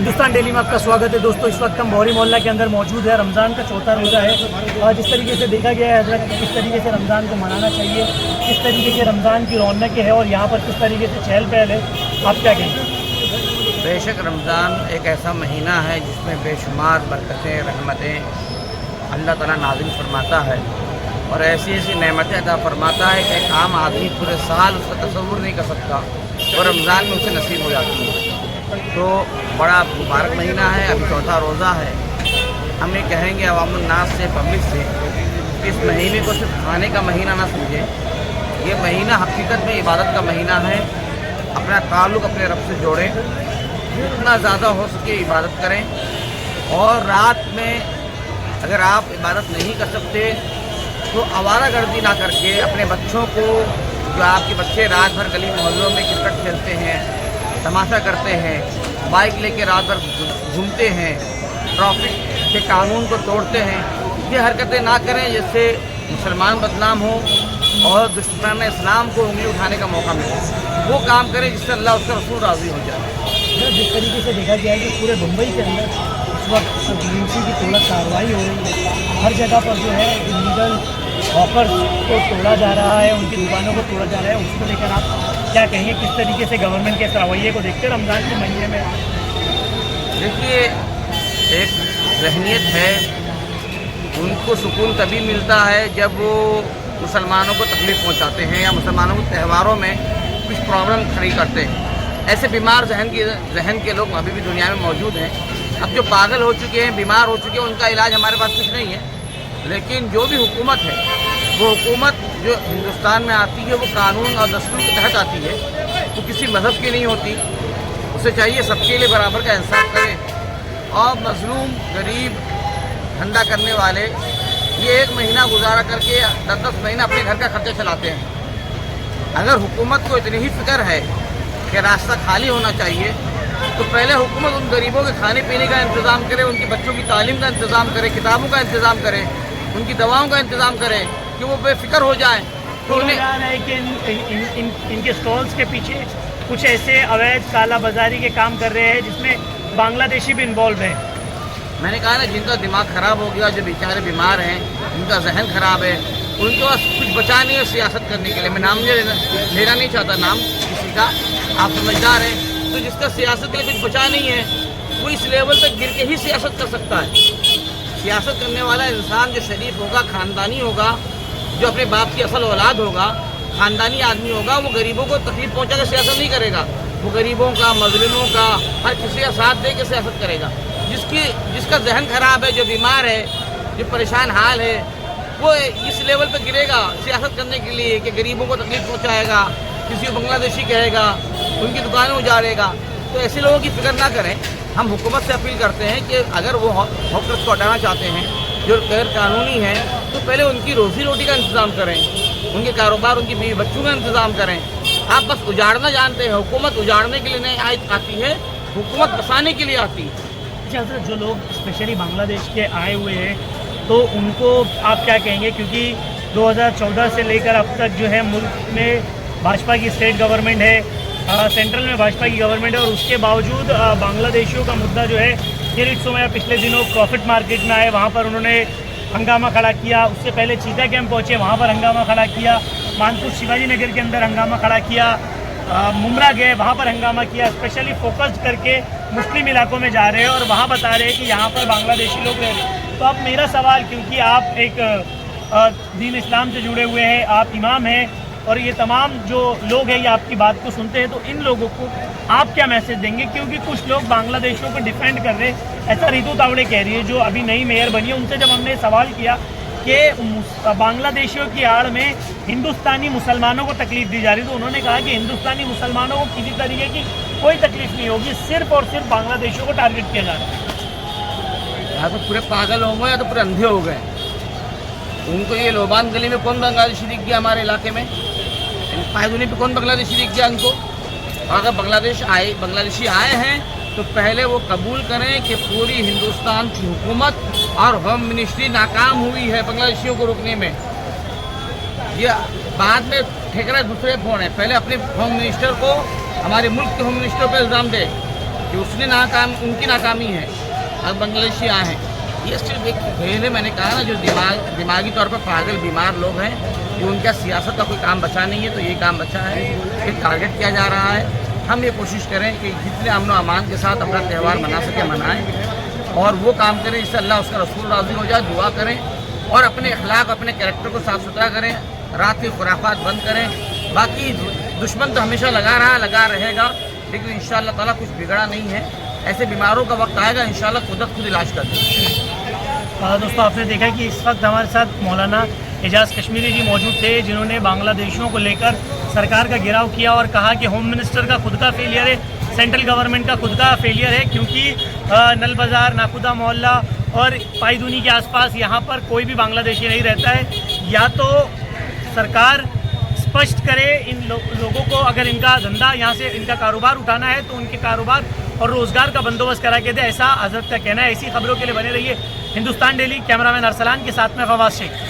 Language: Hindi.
हिंदुस्तान डेली में आपका स्वागत है दोस्तों। इस वक्त हम बौरी मोहल्ला के अंदर मौजूद है। रमज़ान का चौथा रोज़ा है और जिस तरीके से देखा गया है हजरत किस तरीके से रमज़ान को मनाना चाहिए, किस तरीके से रमज़ान की रौनकें है और यहाँ पर किस तरीके से चहल पहल है, आप क्या कहेंगे? बेशक रमज़ान एक ऐसा महीना है जिसमें बेशुमार बरकतें रहमतें अल्लाह ताला नाज़िल फरमाता है और ऐसी ऐसी नेमतें अता फरमाता है कि एक आम आदमी पूरे साल उसका तसव्वुर नहीं कर सकता और रमज़ान में उसे नसीब हो जाती है। तो बड़ा मुबारक महीना है, अभी चौथा रोज़ा है। हम ये कहेंगे अवामुन नास से, पब्लिक से, इस महीने को सिर्फ खाने का महीना ना समझें। ये महीना हकीकत में इबादत का महीना है। अपना ताल्लुक़ अपने रब से जोड़ें, जितना ज़्यादा हो सके इबादत करें और रात में अगर आप इबादत नहीं कर सकते तो आवारागर्दी ना करके अपने बच्चों को, जो आपके बच्चे रात भर गली मोहल्लों में क्रिकेट खेलते हैं, तमाशा करते हैं, बाइक लेके रात भर घूमते हैं, ट्रैफिक के कानून को तोड़ते हैं, ये हरकतें ना करें जिससे मुसलमान बदनाम हो और दुश्मन इस्लाम को उंगली उठाने का मौका मिले। वो काम करें जिससे अल्लाह उसका रसूल राज़ी हो जाए। जिस तरीके से देखा गया है कि पूरे मुंबई के अंदर इस वक्त बीएमसी की तोड़ा कार्रवाई हो रही है, हर जगह पर जो है इलीगल हॉकर्स को तोड़ा जा रहा है, उनकी दुकानों को तोड़ा जा रहा है, उसको लेकर आप क्या कहेंगे? किस तरीके से गवर्नमेंट के इस रवैये को देखते हैं रमज़ान के महीने में? देखिए, एक जहनीत है, उनको सुकून तभी मिलता है जब वो मुसलमानों को तकलीफ़ पहुंचाते हैं या मुसलमानों को त्योहारों में कुछ प्रॉब्लम खड़ी करते हैं। ऐसे बीमार जहन के लोग अभी भी दुनिया में मौजूद हैं। अब जो पागल हो चुके हैं, बीमार हो चुके हैं, उनका इलाज हमारे पास कुछ नहीं है। लेकिन जो भी हुकूमत है, वो हुकूमत जो हिंदुस्तान में आती है वो कानून और दस्तूर के तहत आती है, वो किसी मज़हब की नहीं होती। उसे चाहिए सबके लिए बराबर का इंसाफ करें और मजलूम, गरीब, धंधा करने वाले ये एक महीना गुजारा करके 10-10 महीना अपने घर का खर्चा चलाते हैं। अगर हुकूमत को इतनी ही फिक्र है कि रास्ता खाली होना चाहिए तो पहले हुकूमत उन गरीबों के खाने पीने का इंतज़ाम करे, उनके बच्चों की तालीम का इंतज़ाम करे, किताबों का इंतज़ाम करे, उनकी दवाओं का इंतज़ाम करे कि वो बेफिक्र हो जाए। तो उन्हें है कि इनके स्टॉल्स के पीछे कुछ ऐसे अवैध काला बाजारी के काम कर रहे हैं जिसमें बांग्लादेशी भी इन्वॉल्व हैं। मैंने कहा ना, जिनका दिमाग ख़राब हो गया, जो बेचारे बीमार हैं, जिनका जहन ख़राब है, उनके पास कुछ बचा नहीं है सियासत करने के लिए। मैं नाम लेना नहीं चाहता नाम किसी का, आप समझदार हैं। तो जिसका सियासत के लिए कुछ बचा नहीं है वो इस लेवल तक गिर के ही सियासत कर सकता है। सियासत करने वाला इंसान जो शरीफ होगा, ख़ानदानी होगा, जो अपने बाप की असल औलाद होगा, ख़ानदानी आदमी होगा, वो गरीबों को तकलीफ पहुंचा कर सियासत नहीं करेगा। वो गरीबों का, मजलूमों का, हर किसी का साथ दे के सियासत करेगा। जिसका जहन खराब है, जो बीमार है, जो परेशान हाल है, वो इस लेवल पर गिरेगा सियासत करने के लिए कि गरीबों को तकलीफ पहुँचाएगा, किसी को बांग्लादेशी कहेगा, उनकी दुकानें उजाड़ेगा। तो ऐसे लोगों की फिक्र ना करें। हम हुकूमत से अपील करते हैं कि अगर वो हॉकर्स को हटाना चाहते हैं जो गैर कानूनी हैं, तो पहले उनकी रोज़ी रोटी का इंतज़ाम करें, उनके कारोबार, उनकी बीवी बच्चों का इंतज़ाम करें। आप बस उजाड़ना जानते हैं। हुकूमत उजाड़ने के लिए नहीं आती है, हुकूमत बसाने के लिए आती है। अच्छा सर, जो लोग स्पेशली बांग्लादेश के आए हुए हैं तो उनको आप क्या कहेंगे? क्योंकि 2014 से लेकर अब तक जो है मुल्क में भाजपा की स्टेट गवर्नमेंट है, सेंट्रल में भाजपा की गवर्नमेंट है और उसके बावजूद बांग्लादेशियों का मुद्दा जो है किरीट में पिछले दिनों प्रॉफिट मार्केट में आए, वहाँ पर उन्होंने हंगामा खड़ा किया। उससे पहले चीता कैंप पहुँचे, वहाँ पर हंगामा खड़ा किया। मानपुर शिवाजी नगर के अंदर हंगामा खड़ा किया। मुमरा गए, वहाँ पर हंगामा किया। स्पेशली फोकस करके मुस्लिम इलाकों में जा रहे हैं और वहाँ बता रहे हैं कि यहाँ पर बांग्लादेशी लोग रह रहे हैं। तो अब मेरा सवाल, क्योंकि आप एक दीन इस्लाम से जुड़े हुए हैं, आप इमाम हैं और ये तमाम जो लोग हैं ये आपकी बात को सुनते हैं, तो इन लोगों को आप क्या मैसेज देंगे? क्योंकि कुछ लोग बांग्लादेशियों को डिफेंड कर रहे हैं, ऐसा रितु तावड़े कह रही है जो अभी नई मेयर बनी है। उनसे जब हमने सवाल किया कि बांग्लादेशियों की आड़ में हिंदुस्तानी मुसलमानों को तकलीफ दी जा रही, तो उन्होंने कहा कि हिंदुस्तानी मुसलमानों को किसी तरीके की कोई तकलीफ नहीं होगी, सिर्फ और सिर्फ बांग्लादेशियों को टारगेट किया जा रहा है। या तो पूरे पागल हो गए या तो पूरे अंधे हो गए। उनको ये लोबान गली में कौन बांग्लादेशी दिख गया? हमारे इलाके में पायदुनी पे कौन बांग्लादेशी दिख गया उनको? और अगर बांग्लादेशी आए हैं तो पहले वो कबूल करें कि पूरी हिंदुस्तान की हुकूमत और होम मिनिस्ट्री नाकाम हुई है बांग्लादेशियों को रोकने में। ये बाद में ठेकेदार दूसरे फोन है, पहले अपने होम मिनिस्टर को, हमारे मुल्क के होम मिनिस्टर पर इल्ज़ाम दे कि उसने उनकी नाकामी है। अब बांग्लादेशी आए हैं, ये सिर्फ एक खेल है। मैंने कहा ना, जो दिमागी तौर पर पागल बीमार लोग हैं, कि उनका सियासत का कोई काम बचा नहीं है, तो ये काम बचा है, ये टारगेट किया जा रहा है। हम ये कोशिश करें कि जितने अमन अमान के साथ अपना त्यौहार मना सके मनाएं, और वो काम करें जिससे अल्लाह उसका रसूल राज़ी हो जाए। दुआ करें और अपने अखलाक, अपने कैरेक्टर को साफ़ सुथरा करें, रात की खुराफात बंद करें। बाकी दुश्मन तो हमेशा लगा रहा, लगा रहेगा, लेकिन इंशाअल्लाह ताला कुछ बिगड़ा नहीं है। ऐसे बीमारों का वक्त आएगा, इंशाअल्लाह खुद इलाज कर देंगे। दोस्तों, आपने देखा कि इस वक्त हमारे साथ मौलाना एजाज़ कश्मीरी जी मौजूद थे, जिन्होंने बांग्लादेशियों को लेकर सरकार का घेराव किया और कहा कि होम मिनिस्टर का खुद का फेलियर है, सेंट्रल गवर्नमेंट का खुद का फेलियर है, क्योंकि नल बाज़ार, नाकुदा मोहल्ला और पाईदुनी के आसपास यहाँ पर कोई भी बांग्लादेशी नहीं रहता है। या तो सरकार स्पष्ट करे इन लोगों को, अगर इनका धंधा यहाँ से, इनका कारोबार उठाना है तो उनके कारोबार और रोज़गार का बंदोबस्त करा के दे, ऐसा हज़रत का कहना है। ऐसी खबरों के लिए बने रहिए हिंदुस्तान डेली। कैमरामैन अरसलान के साथ में फवाद शेख।